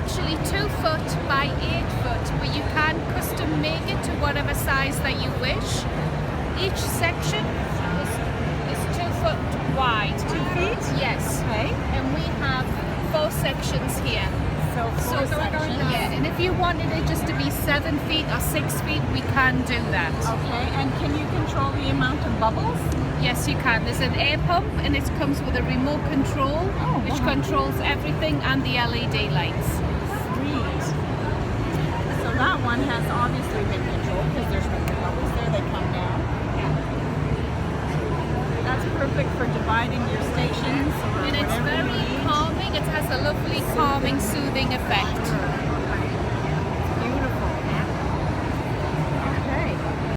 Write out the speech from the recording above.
actually 2 foot by 8 foot, but you can custom make it to whatever size that you wish. Each section is 2 foot wide. 2 feet? Yes. Okay. And we have 4 sections here. So four sections. Yeah, and if you wanted it just to be 7 feet or 6 feet, we can do that. Okay, and can you control the amount of bubbles? Yes, you can. There's an air pump and it comes with a remote control, which wow. controls everything and the LED lights. Sweet. So that one has obviously been controlled because there's no bubbles there, they come down. Yeah. That's perfect for dividing your stations or And it's whatever you very need. calming. It has a lovely calming, soothing effect.